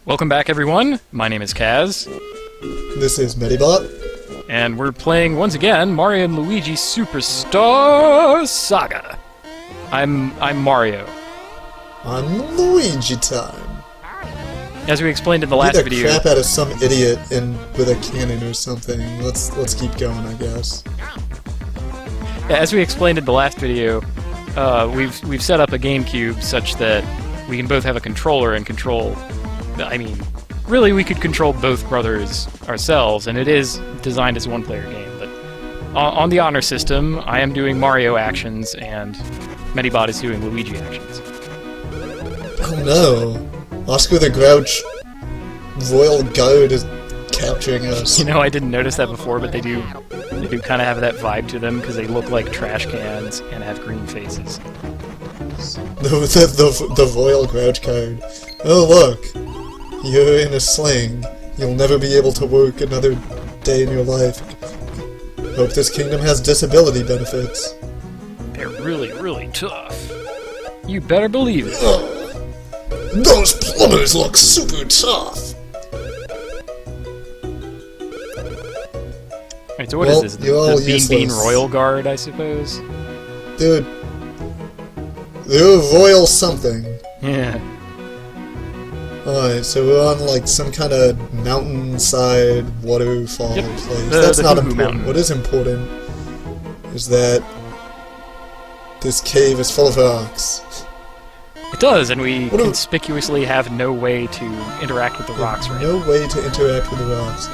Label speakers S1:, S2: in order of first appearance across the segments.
S1: Welcome back, everyone. My name is Kaz.
S2: This is Medibot.
S1: And we're playing, once again, Mario and Luigi Superstar Saga. I'm Mario.
S2: I'm Luigi time.
S1: As we explained in the last
S2: Beat the
S1: video...
S2: crap out of some idiot with a cannon or something. Let's keep going, I guess.
S1: Yeah, as we explained in the last video, we've set up a GameCube such that we can both have a controller and control... I mean, really we could control both brothers ourselves, and it is designed as a one-player game, but on the honor system, I am doing Mario actions, and Medibot is doing Luigi actions.
S2: Oh no! Oscar the Grouch Royal Guard is capturing us.
S1: You know, I didn't notice that before, but they do kind of have that vibe to them, because they look like trash cans and have green faces.
S2: The Royal Grouch card. Oh look! You're in a sling. You'll never be able to work another day in your life. Hope this kingdom has disability benefits.
S1: They're really, really tough. You better believe it.
S2: Those plumbers look super tough!
S1: Alright, so what is this? The Bean Royal Guard, I suppose?
S2: They're royal something.
S1: Yeah.
S2: Alright, so we're on like some kind of mountainside waterfall place.
S1: That's
S2: not important.
S1: Mountain.
S2: What is important is that this cave is full of rocks.
S1: It does, and we conspicuously have no way to interact with the rocks right
S2: now. No way to interact with the rocks.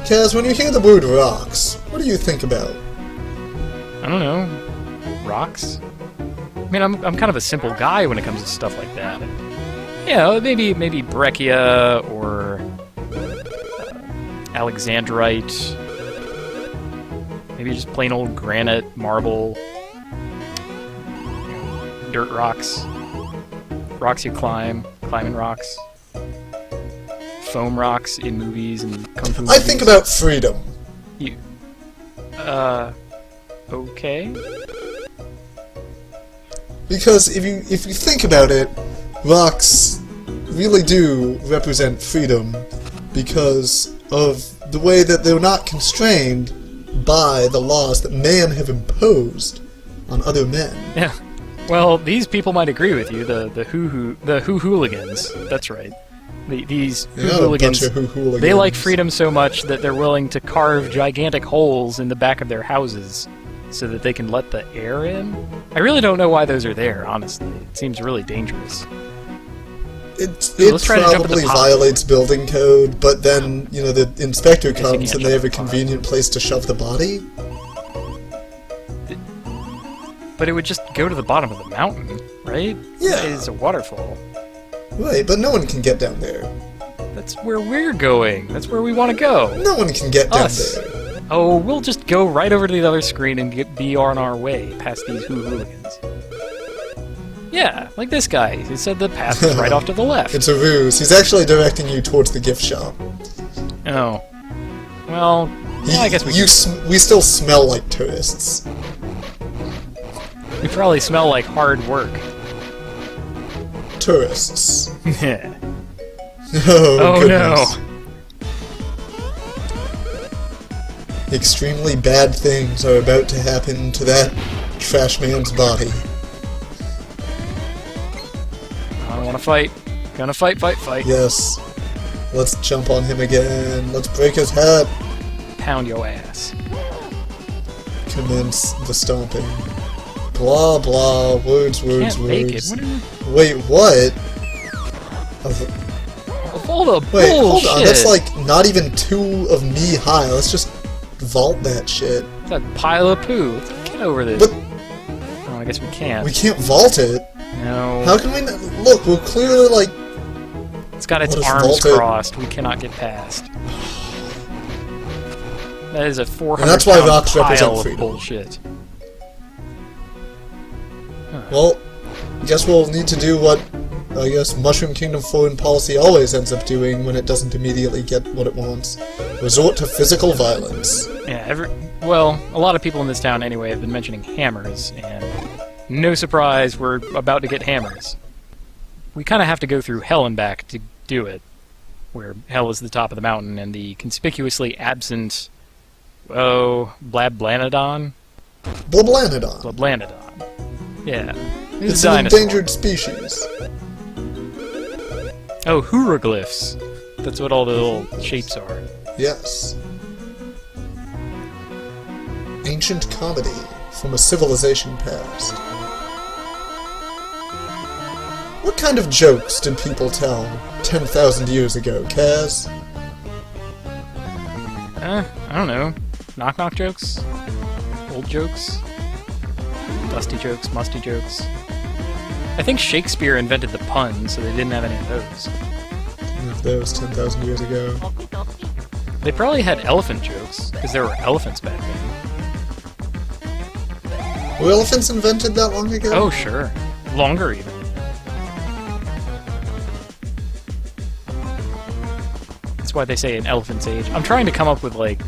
S2: Kaz, when you hear the word rocks, what do you think about?
S1: I don't know. Rocks? I mean, I'm kind of a simple guy when it comes to stuff like that. You know, maybe breccia or alexandrite. Maybe just plain old granite, marble, dirt rocks. Rocks you climbing rocks. Foam rocks in movies and kung fu movies.
S2: I think about freedom.
S1: Okay.
S2: Because if you think about it, rocks really do represent freedom because of the way that they're not constrained by the laws that man have imposed on other men.
S1: Yeah. Well, these people might agree with you. The hooligans. That's right. These hooligans. They like freedom so much that they're willing to carve gigantic holes in the back of their houses so that they can let the air in. I really don't know why those are there, honestly. It seems really dangerous.
S2: It probably violates building code, but then, you know, the inspector comes and they have a convenient place to shove the body.
S1: But it would just go to the bottom of the mountain, right?
S2: Yeah.
S1: It is a waterfall.
S2: Right, but no one can get down there.
S1: That's where we're going. That's where we want to go.
S2: No one can get down there.
S1: Oh, we'll just go right over to the other screen and be on our way past these hooligans. Yeah, like this guy. He said the path is right off to the left.
S2: It's a ruse. He's actually directing you towards the gift shop.
S1: Oh. Well, yeah, I guess we
S2: still smell like tourists.
S1: We probably smell like hard work.
S2: Tourists.
S1: Yeah.
S2: Oh
S1: no.
S2: Extremely bad things are about to happen to that trash man's body.
S1: I want to fight. Gonna fight.
S2: Yes. Let's jump on him again. Let's break his head.
S1: Pound your ass.
S2: Commence the stomping. Blah blah. Words.
S1: Make it.
S2: Wait, what?
S1: Of all the
S2: Wait,
S1: bullshit.
S2: Hold on. That's like not even 2 of me high. Let's just vault that shit.
S1: It's a pile of poo. Let's get over this.
S2: But
S1: oh, I guess we can't.
S2: We can't vault it.
S1: No.
S2: How can we not? Look, we're clearly like...
S1: It's got its arms crossed. We cannot get past. That is a 400-pound pile of bullshit. Huh.
S2: Well, I guess we'll need to do what, I guess, Mushroom Kingdom foreign policy always ends up doing when it doesn't immediately get what it wants. Resort to physical violence.
S1: Yeah, well, a lot of people in this town anyway have been mentioning hammers, and no surprise, we're about to get hammers. We kind of have to go through hell and back to do it. where hell is the top of the mountain, and the conspicuously absent, Blablanodon?
S2: Blablanodon.
S1: Blablanodon. Yeah.
S2: It's an endangered species.
S1: Oh, hieroglyphs. That's what all the little shapes are.
S2: Yes. Ancient comedy from a civilization past. What kind of jokes did people tell 10,000 years ago, Kaz?
S1: I don't know. Knock-knock jokes? Old jokes? Dusty jokes? Musty jokes? I think Shakespeare invented the pun, so they didn't have any of those.
S2: If that was 10,000 years ago.
S1: They probably had elephant jokes, because there were elephants back then.
S2: Were elephants invented that long ago?
S1: Oh, sure. Longer, even. That's why they say an elephant's age. I'm trying to come up with, like,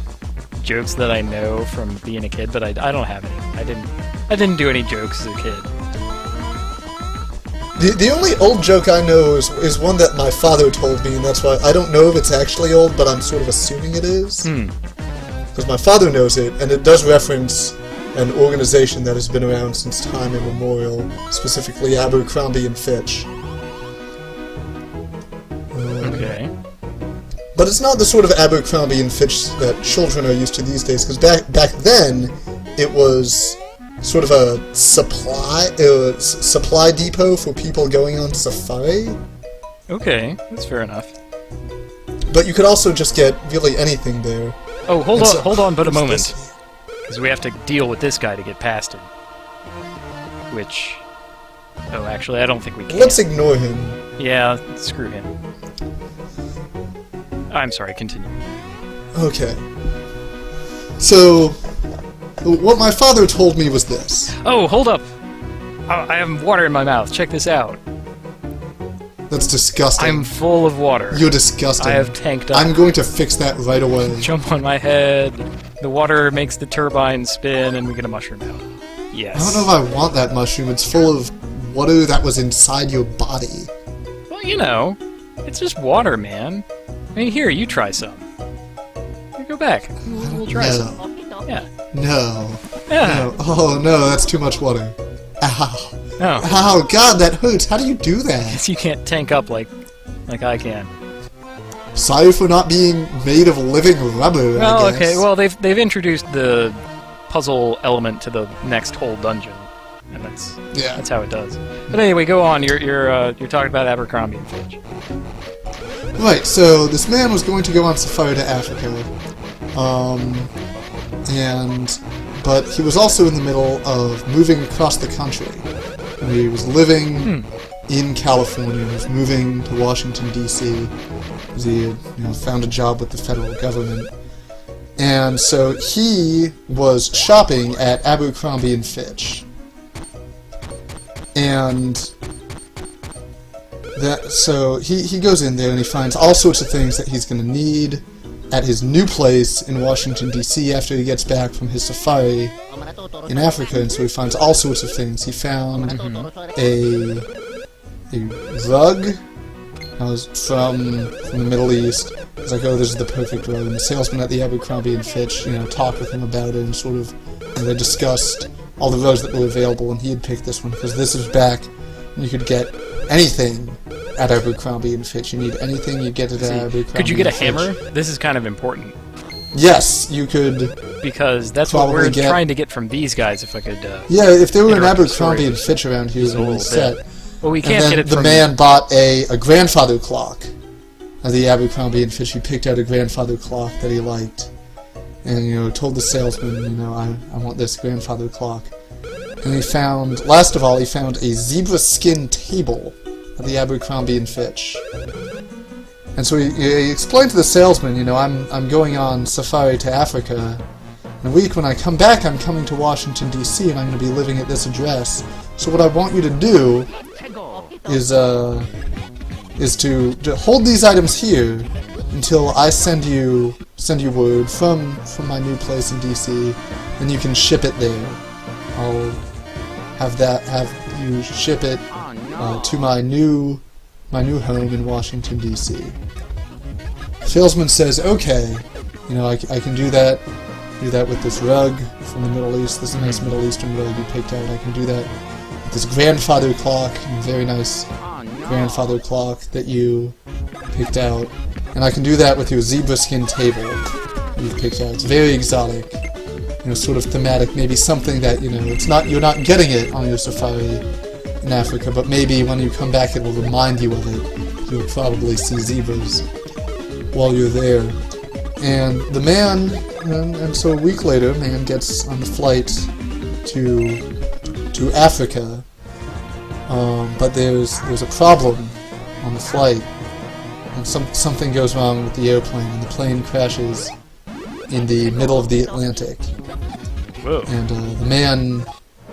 S1: jokes that I know from being a kid, but I don't have any. I didn't do any jokes as a kid.
S2: The only old joke I know is one that my father told me, and that's why I don't know if it's actually old, but I'm sort of assuming it is. Because my father knows it, and it does reference an organization that has been around since time immemorial, specifically Abercrombie and Fitch.
S1: Okay.
S2: But it's not the sort of Abercrombie and Fitch that children are used to these days, because back then, it was sort of a supply depot for people going on safari.
S1: Okay, that's fair enough.
S2: But you could also just get really anything there.
S1: Oh, hold on but a moment. Because we have to deal with this guy to get past him. Which... Oh, actually, I don't think we can.
S2: Let's ignore him.
S1: Yeah, screw him. I'm sorry, continue.
S2: Okay. So, what my father told me was this.
S1: Oh, hold up! I have water in my mouth. Check this out.
S2: That's disgusting.
S1: I'm full of water.
S2: You're disgusting.
S1: I have tanked up.
S2: I'm going to fix that right away.
S1: Jump on my head. The water makes the turbine spin, and we get a mushroom out. Yes.
S2: I don't know if I want that mushroom. It's full of water that was inside your body.
S1: Well, you know, it's just water, man. I mean, here, you try some. Here, go back. We'll try some. Yeah.
S2: No.
S1: Yeah.
S2: No. Oh, no, that's too much water. Ow.
S1: No.
S2: Ow, God, that hurts. How do you do that?
S1: You can't tank up like I can.
S2: Sorry for not being made of living rubber,
S1: Well,
S2: I guess.
S1: okay, well, they've introduced the puzzle element to the next whole dungeon, and that's how it does. But anyway, go on. You're talking about Abercrombie and Fitch.
S2: Right, so this man was going to go on safari to Africa, but he was also in the middle of moving across the country. He was living in California. He was moving to Washington, D.C. because he had, found a job with the federal government. And so he was shopping at Abercrombie and Fitch. And so he goes in there and he finds all sorts of things that he's going to need at his new place in Washington, D.C. after he gets back from his safari in Africa, and so he finds all sorts of things. He found a rug that was from the Middle East. He's like, oh, this is the perfect rug. And the salesman at the Abercrombie and Fitch, talked with him about it, and sort of, they discussed all the rugs that were available, and he had picked this one because this was back when you could get anything at Abercrombie and Fitch. You need anything, you get it at Abercrombie.
S1: Could you get a hammer? This is kind of important.
S2: Yes, you could.
S1: Because that's what we're trying to get from these guys, if I could...
S2: yeah, if there were an Abercrombie and Fitch around here, it would be set.
S1: Well, we can't get it from...
S2: the man bought a grandfather clock at the Abercrombie and Fitch. He picked out a grandfather clock that he liked. And, told the salesman, I want this grandfather clock. And he found, last of all, he found a zebra skin table at the Abercrombie and Fitch. And so he explained to the salesman, I'm going on safari to Africa. In a week when I come back, I'm coming to Washington, D.C., and I'm going to be living at this address. So what I want you to do is to hold these items here until I send you word from my new place in D.C., and you can ship it there. I'll have you ship it to my new home in Washington, D.C. salesman says, okay, you know, I can do that. Do that with this rug from the Middle East. This is a nice Middle Eastern rug you picked out. I can do that with this grandfather clock, very nice grandfather clock that you picked out. And I can do that with your zebra skin table you've picked out. It's very exotic, you know, sort of thematic. Maybe something that, you know, you're not getting it on your safari in Africa, but maybe when you come back it will remind you of it. You'll probably see zebras while you're there. And the man, and so a week later, man gets on the flight to Africa, but there's a problem on the flight, and something goes wrong with the airplane, and the plane crashes in the middle of the Atlantic.
S1: Whoa.
S2: And the man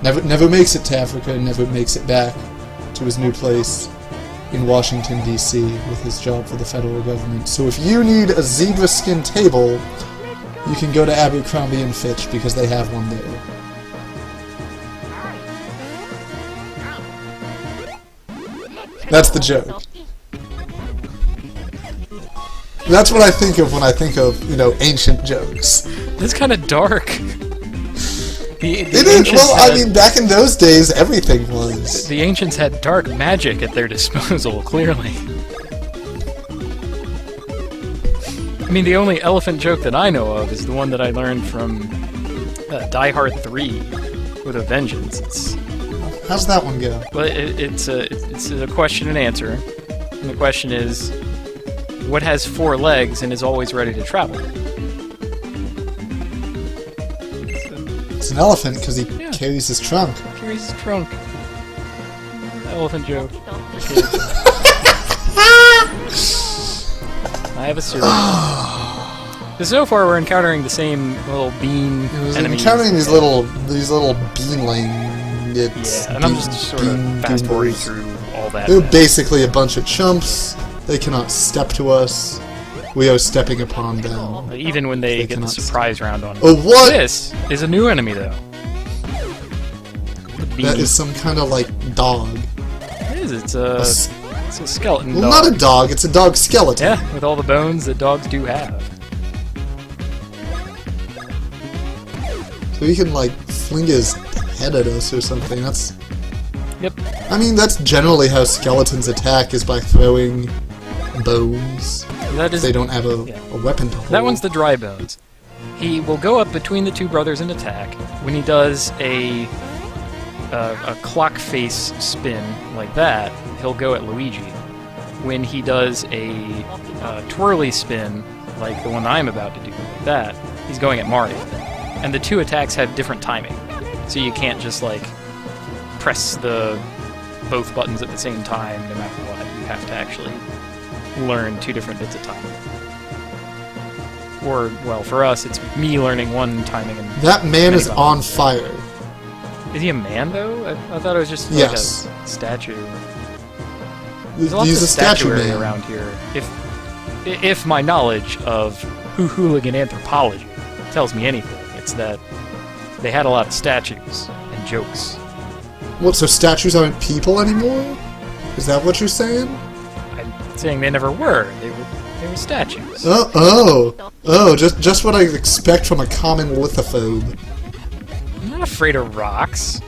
S2: never makes it to Africa, and never makes it back to his new place in Washington, D.C. with his job for the federal government. So if you need a zebra skin table, you can go to Abercrombie & Fitch because they have one there. That's the joke. That's what I think of when I think of, you know, ancient jokes.
S1: That's kind of dark.
S2: It is. Well, I mean, back in those days, everything was.
S1: The ancients had dark magic at their disposal, clearly. I mean, the only elephant joke that I know of is the one that I learned from Die Hard 3 with a Vengeance.
S2: How's that one go?
S1: Well, it's a question and answer. And the question is, what has 4 legs and is always ready to travel?
S2: It's an elephant because he carries his trunk.
S1: Carries his trunk. Elephant joke. I have a series. So far, we're encountering the same little bean enemies.
S2: Encountering these little beanlings.
S1: Yeah, and I'm just sort of fast-forwarding through all that.
S2: They're basically a bunch of chumps. They cannot step to us. We are stepping upon them.
S1: Even when they get the surprise round on.
S2: Oh, what?
S1: This is a new enemy, though.
S2: That is some kind of, like, dog.
S1: It is. It's a skeleton dog.
S2: Well, not a dog. It's a dog skeleton.
S1: Yeah, with all the bones that dogs do have.
S2: So he can, like, fling his head at us or something. That's...
S1: Yep.
S2: I mean, that's generally how skeletons attack, is by throwing bones.
S1: That is,
S2: they don't have a weapon to hold.
S1: That one's the dry bones. He will go up between the two brothers and attack. When he does a clock face spin like that, he'll go at Luigi. When he does a twirly spin like the one I'm about to do like that, he's going at Mario. And the two attacks have different timing, so you can't just like press both buttons at the same time no matter what. You have to actually learn 2 different bits of timing. Or, well, for us, it's me learning one timing and...
S2: That man is on fire.
S1: Is he a man, though? I thought it was just like a statue. There's lots of statuary around here. If my knowledge of hooligan anthropology tells me anything, it's that they had a lot of statues and jokes.
S2: What, so statues aren't people anymore? Is that what you're saying?
S1: Saying they never were. They were statues.
S2: Just what I expect from a common lithophobe.
S1: I'm not afraid of rocks.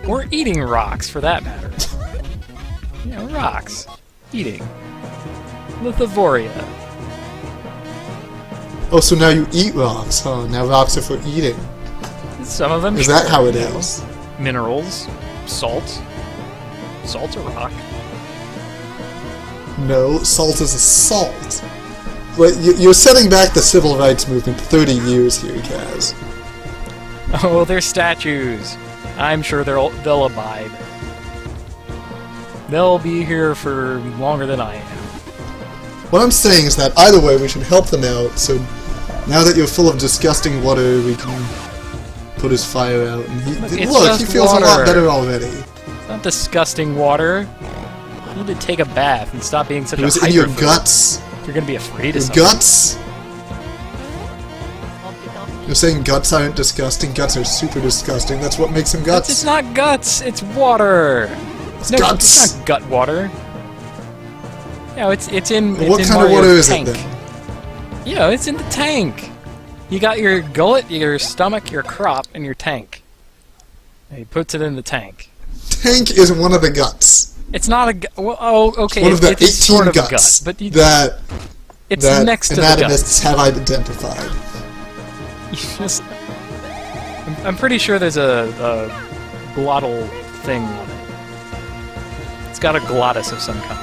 S1: Or eating rocks, for that matter. You know, rocks. Eating. Lithovoria.
S2: Oh, so now you eat rocks, huh? Now rocks are for eating.
S1: Some of them.
S2: Is that how it is?
S1: Minerals. Salt. Salt's a rock.
S2: No, salt is a salt. But you're setting back the civil rights movement 30 years here, Kaz.
S1: Oh, they're statues. I'm sure they'll abide. They'll be here for longer than I am.
S2: What I'm saying is that either way we should help them out, so now that you're full of disgusting water, we can put his fire out. And he feels a lot better already.
S1: It's not disgusting water. You need to take a bath and stop being such a hyperphobe.
S2: It was in your guts.
S1: If you're gonna be afraid of
S2: something. Your guts? You're saying guts aren't disgusting? Guts are super disgusting. That's what makes them guts.
S1: It's not guts, it's water.
S2: It's guts.
S1: It's not gut water. No, it's in
S2: what
S1: in
S2: kind
S1: Mario's
S2: of water is
S1: tank.
S2: it then?
S1: You know, it's in the tank. You got your gullet, your stomach, your crop, and your tank. And he puts it in the tank.
S2: Tank is one of the guts.
S1: It's not a well, oh, okay.
S2: One of the
S1: it's
S2: 18
S1: sort of
S2: guts
S1: a gut, but
S2: that
S1: it's
S2: that
S1: next to the
S2: anatomists have identified.
S1: gut. I'm pretty sure there's a glottal thing on it. It's got a glottis of some kind.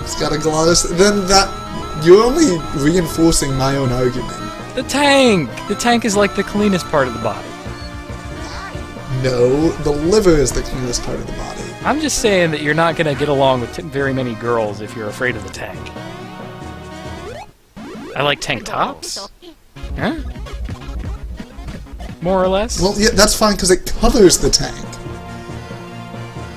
S2: It's got a glottis. Then that you're only reinforcing my own argument.
S1: The tank! The tank is like the cleanest part of the body.
S2: No, the liver is the cleanest part of the body.
S1: I'm just saying that you're not going to get along with very many girls if you're afraid of the tank. I like tank tops. Huh? More or less?
S2: Well, yeah, that's fine because it covers the tank.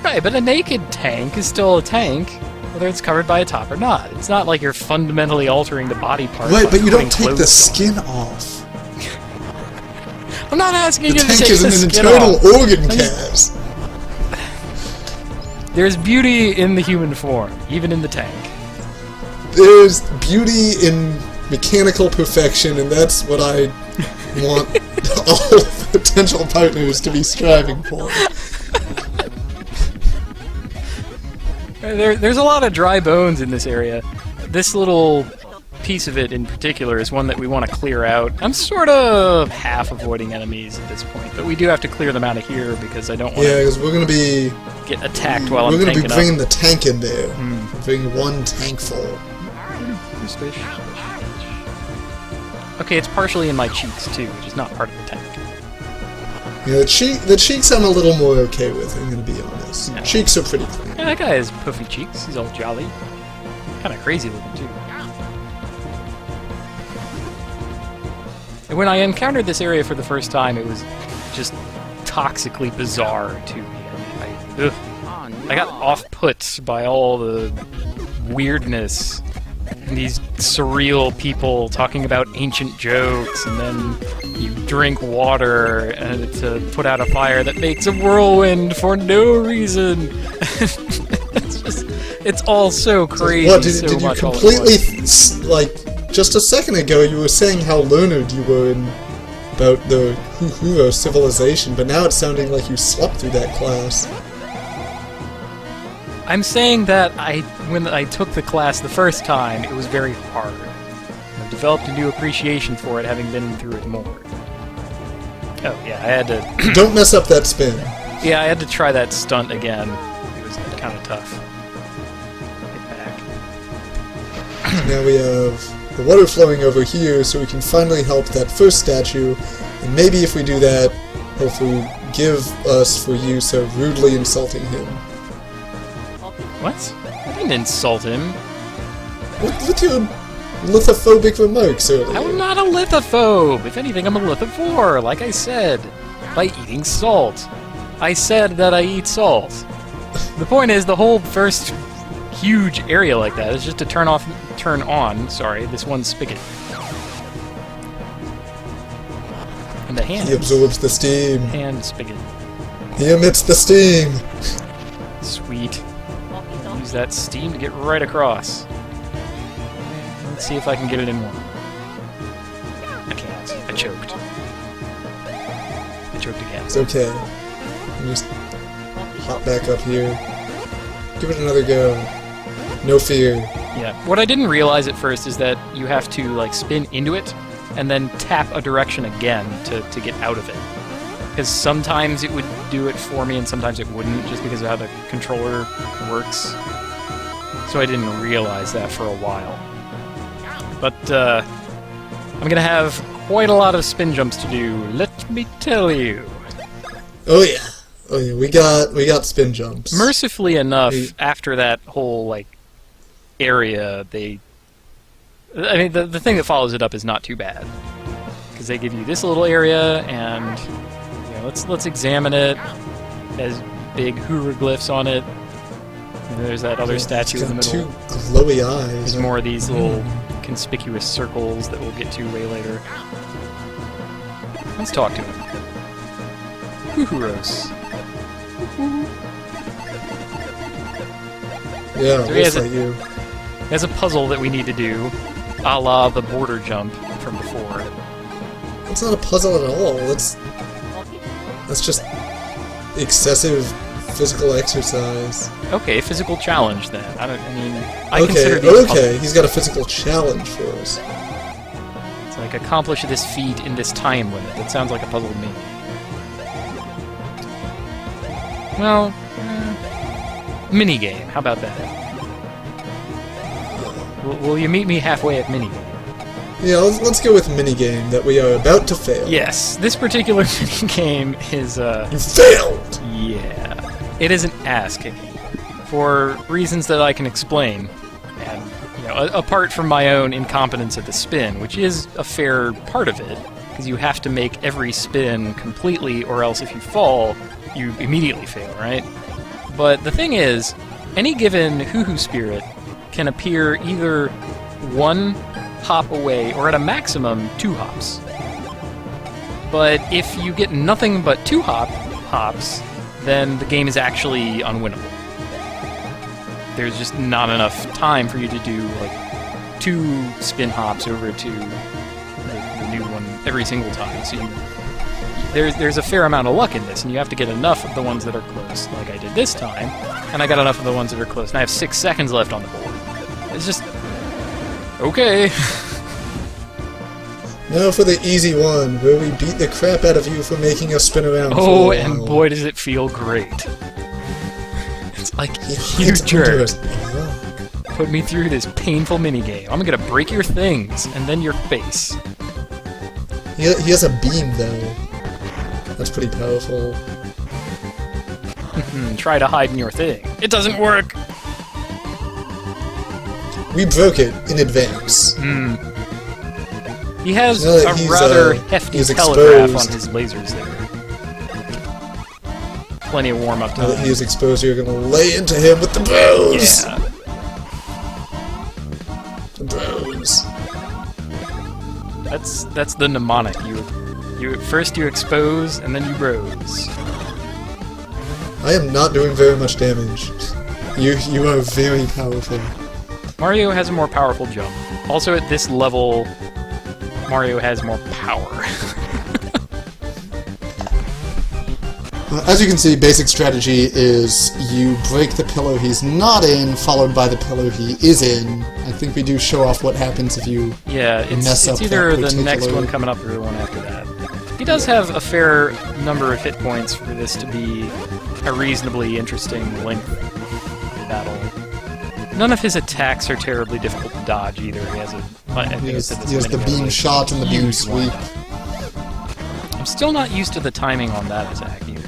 S1: Right, but a naked tank is still a tank, whether it's covered by a top or not. It's not like you're fundamentally altering the body part.
S2: Right, but you don't
S1: putting
S2: take the
S1: clothes
S2: skin off.
S1: I'm not asking
S2: The
S1: you to
S2: tank
S1: take
S2: is
S1: the
S2: an
S1: skin
S2: internal
S1: off.
S2: organ, Kaz.
S1: There's beauty in the human form, even in the tank.
S2: There's beauty in mechanical perfection, and that's what I want all potential partners to be striving for.
S1: There's a lot of dry bones in this area. This little piece of it in particular is one that we want to clear out. I'm sort of half avoiding enemies at this point, but we do have to clear them out of here because I don't want
S2: Yeah, because we're going to be...
S1: get attacked while I'm
S2: We're going to be
S1: tanking
S2: bringing
S1: up.
S2: the tank in there. Bringing one tank full.
S1: Here's fish. Okay, it's partially in my cheeks too, which is not part of the tank.
S2: Yeah, the cheeks I'm a little more okay with, I'm going to be honest.
S1: Yeah.
S2: Cheeks are pretty clean.
S1: Yeah, that guy has puffy cheeks. He's all jolly. Kind of crazy looking too. And when I encountered this area for the first time, it was just toxically bizarre to me. I got off-put by all the weirdness. And these surreal people talking about ancient jokes, and then you drink water to put out a fire that makes a whirlwind for no reason. It's all so crazy.
S2: What, did
S1: so
S2: you
S1: much all at
S2: completely,
S1: once.
S2: like, just a second ago you were saying how learned you were about the Huhuro civilization, but now it's sounding like you slept through that class.
S1: I'm saying that when I took the class the first time, it was very hard. I've developed a new appreciation for it, having been through it more. Oh yeah, I had to.
S2: Don't mess up that spin.
S1: Yeah, I had to try that stunt again. It was kind of tough. Get back.
S2: Now we have the water flowing over here, so we can finally help that first statue, and maybe if we do that, hopefully give us for use of rudely insulting him.
S1: What? I didn't insult him.
S2: With your lithophobic remarks earlier.
S1: I'm not a lithophobe. If anything, I'm a lithophore, like I said, by eating salt. I said that I eat salt. The point is, the whole first huge area like that is just to turn on this one spigot. And the hand.
S2: He absorbs the steam.
S1: Hand spigot.
S2: He emits the steam.
S1: Sweet. Use that steam to get right across. Let's see if I can get it in one. I can't. I choked. I choked again.
S2: It's okay. You just hop back up here. Give it another go. No fear.
S1: Yeah. What I didn't realize at first is that you have to like spin into it and then tap a direction again to get out of it. Because sometimes it would do it for me and sometimes it wouldn't, just because of how the controller works. So I didn't realize that for a while. But I'm gonna have quite a lot of spin jumps to do, let me tell you.
S2: Oh yeah. Oh yeah, we got spin jumps.
S1: Mercifully enough, after that whole like area, the thing that follows it up is not too bad, because they give you this little area, and you know, let's examine it. It has big hieroglyphs on it. And there's that other statue in the
S2: It's
S1: middle.
S2: got two glowy eyes.
S1: There's more of these little conspicuous circles that we'll get to way later. Let's talk to him. Huhuros.
S2: Yeah,
S1: So he has
S2: looks like you.
S1: There's a puzzle that we need to do, a la the border jump, from before.
S2: It's not a puzzle at all. That's just excessive physical exercise.
S1: Okay, physical challenge then. I consider these puzzles.
S2: He's got a physical challenge for us.
S1: It's like accomplish this feat in this time limit. That sounds like a puzzle to me. Well, minigame. How about that? Will you meet me halfway at minigame?
S2: Yeah, let's go with minigame that we are about to fail.
S1: Yes, this particular minigame is,
S2: You failed!
S1: Yeah. It is an ass-kicking. For reasons that I can explain. And, apart from my own incompetence at the spin, which is a fair part of it, because you have to make every spin completely, or else if you fall, you immediately fail, right? But the thing is, any given hoo-hoo spirit can appear either one hop away, or at a maximum, 2 hops. But if you get nothing but 2 hops, then the game is actually unwinnable. There's just not enough time for you to do, like, 2 spin hops over to the new one every single time. So there's a fair amount of luck in this, and you have to get enough of the ones that are close, like I did this time, and I got enough of the ones that are close, and I have 6 seconds left on the board. It's just... okay.
S2: Now for the easy one, where we beat the crap out of you for making us spin around for a while.
S1: And boy does it feel great. It's like, you jerk. Put me through this painful minigame. I'm gonna break your things, and then your face.
S2: He has a beam, though. That's pretty powerful.
S1: Try to hide in your thing. It doesn't work!
S2: We broke it in advance.
S1: He has a rather hefty telegraph on his lasers there. Plenty of warm-up time.
S2: Now that he is exposed, you're gonna lay into him with the bows!
S1: Yeah.
S2: The bows.
S1: That's the mnemonic. First you expose, and then you rose.
S2: I am not doing very much damage. You are very powerful.
S1: Mario has a more powerful jump. Also, at this level, Mario has more power.
S2: As you can see, basic strategy is you break the pillar he's not in, followed by the pillar he is in. I think we do show off what happens if you mess up
S1: it's either
S2: that
S1: the next one coming up or the one after that. He does have a fair number of hit points for this to be a reasonably interesting length battle. None of his attacks are terribly difficult to dodge either. He has
S2: he has the beam shot and the beam sweep.
S1: I'm still not used to the timing on that attack either.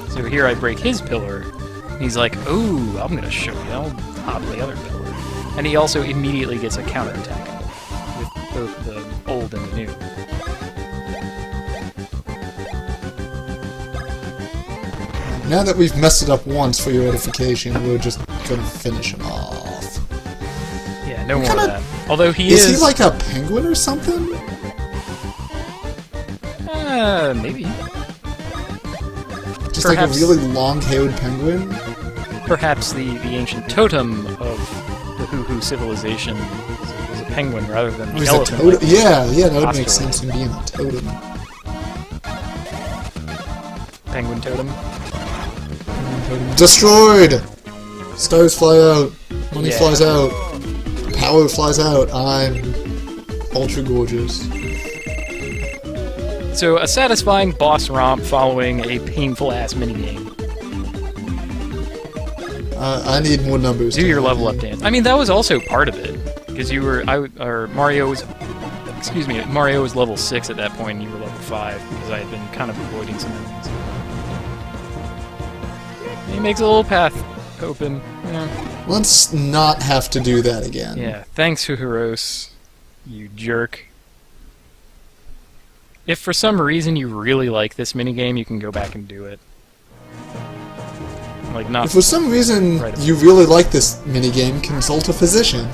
S1: So here I break his pillar. He's like, "Ooh, I'm gonna show you. I'll hop the other pillar." And he also immediately gets a counterattack with both the old and the new.
S2: Now that we've messed it up once for your edification, we're just gonna finish him off.
S1: Yeah, no more of that. Although he is...
S2: Is he like a penguin or something?
S1: Maybe.
S2: Just perhaps, like a really long-haired penguin?
S1: Perhaps the ancient totem of the Hoo-Hoo civilization was a penguin rather than the elephant.
S2: Yeah, that would make sense, him being a totem.
S1: Penguin totem?
S2: Destroyed! Stars fly out. Money flies out. Power flies out. I'm ultra gorgeous.
S1: So, a satisfying boss romp following a painful-ass minigame.
S2: I need more numbers.
S1: Do your level up dance. I mean, that was also part of it. Because Mario was level 6 at that point, and you were level 5, because I had been kind of avoiding some enemies. He makes a little path open. Yeah.
S2: Let's not have to do that again.
S1: Yeah, thanks, Huhuros, you jerk. If for some reason you really like this minigame, you can go back and do it. Like, not...
S2: If for some reason you really like this minigame, consult a physician.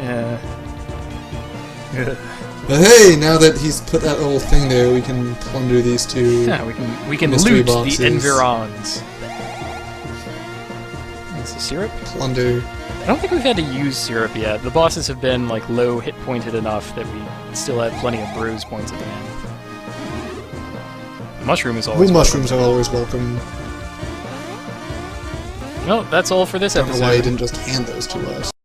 S1: Yeah.
S2: But hey, now that he's put that little thing there, we can plunder these two.
S1: Yeah, we can loot
S2: boxes.
S1: the environs. What's the syrup?
S2: Plunder.
S1: I don't think we've had to use syrup yet. The bosses have been like low hit pointed enough that we still have plenty of bruise points at the end. Mushroom is always
S2: Blue mushrooms are always welcome.
S1: Well, that's all for this
S2: I don't know
S1: episode.
S2: why you didn't just hand those to us.